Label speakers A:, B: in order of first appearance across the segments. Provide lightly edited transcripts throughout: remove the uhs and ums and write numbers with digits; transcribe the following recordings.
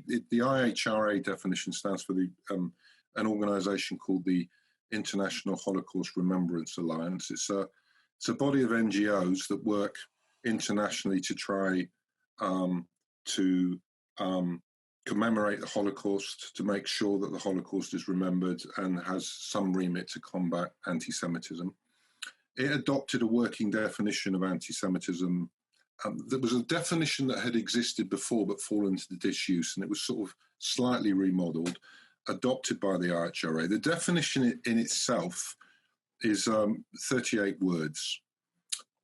A: the IHRA definition stands for an organisation called the International Holocaust Remembrance Alliance. It's a body of NGOs that work internationally to try to commemorate the Holocaust, to make sure that the Holocaust is remembered, and has some remit to combat anti-Semitism. It adopted a working definition of anti-Semitism. There was a definition that had existed before but fallen into disuse, and it was sort of slightly remodeled, adopted by the IHRA. The definition in itself is 38 words.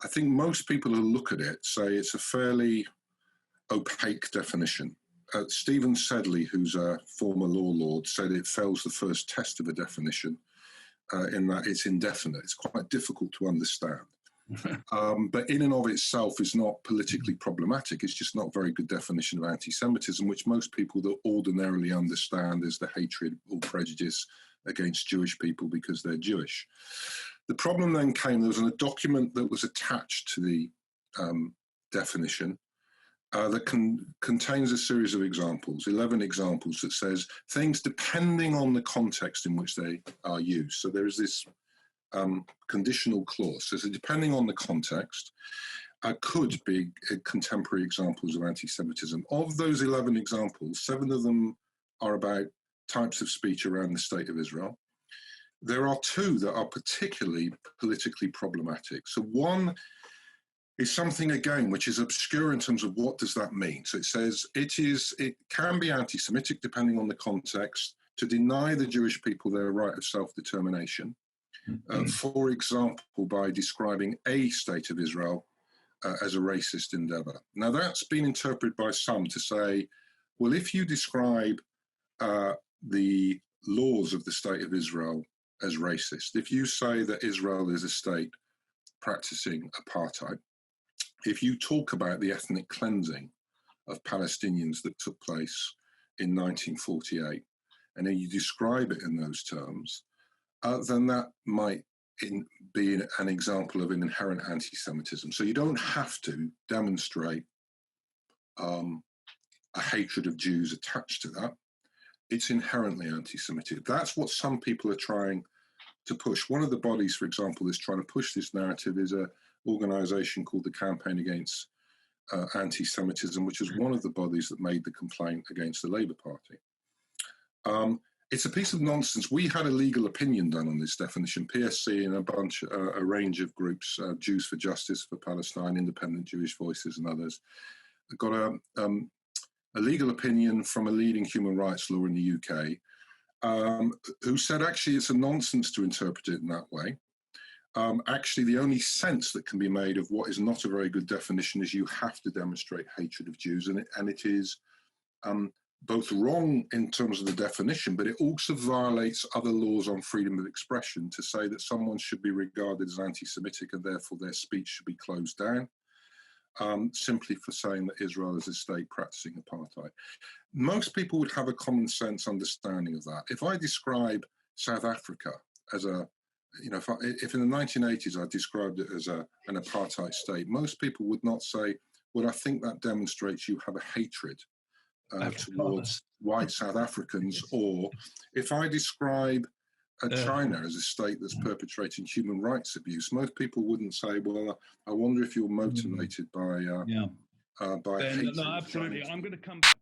A: I think most people who look at it say it's a fairly opaque definition. Stephen Sedley, who's a former law lord, said it fails the first test of a definition in that it's indefinite. It's quite difficult to understand. But in and of itself is not politically problematic. It's just not a very good definition of anti-Semitism, which most people that ordinarily understand as the hatred or prejudice against Jewish people because they're Jewish. The problem then came, there was a document that was attached to the definition that contains a series of examples, 11 examples, that says things depending on the context in which they are used. So there is this conditional clause. So depending on the context, could be contemporary examples of anti-Semitism. Of those 11 examples, 7 of them are about types of speech around the state of Israel. There are 2 that are particularly politically problematic. So one is something, again, which is obscure in terms of what does that mean. So it says it can be anti-Semitic, depending on the context, to deny the Jewish people their right of self-determination. For example, by describing a state of Israel as a racist endeavor. Now, that's been interpreted by some to say, well, if you describe the laws of the state of Israel as racist, if you say that Israel is a state practicing apartheid, if you talk about the ethnic cleansing of Palestinians that took place in 1948, and then you describe it in those terms, then that might be an example of an inherent anti-Semitism. So you don't have to demonstrate a hatred of Jews attached to that. It's inherently anti-Semitic. That's what some people are trying to push. One of the bodies, for example, that's trying to push this narrative is an organisation called the Campaign Against Anti-Semitism, which is one of the bodies that made the complaint against the Labour Party. It's a piece of nonsense. We had a legal opinion done on this definition. PSC and a range of groups, Jews for Justice for Palestine, Independent Jewish Voices and others, got a legal opinion from a leading human rights law in the UK, who said actually it's a nonsense to interpret it in that way. Actually, the only sense that can be made of what is not a very good definition is you have to demonstrate hatred of Jews, and it is both wrong in terms of the definition, but it also violates other laws on freedom of expression to say that someone should be regarded as anti-Semitic and therefore their speech should be closed down, simply for saying that Israel is a state practicing apartheid. Most people would have a common sense understanding of that. If I describe South Africa as if in the 1980s I described it as an apartheid state, most people would not say, well, I think that demonstrates you have a hatred towards white South Africans. Or if I describe China as a state that's perpetrating human rights abuse, most people wouldn't say, well, I wonder if you're motivated by
B: Ben,
A: hatred.
B: no, absolutely. I'm going to come back.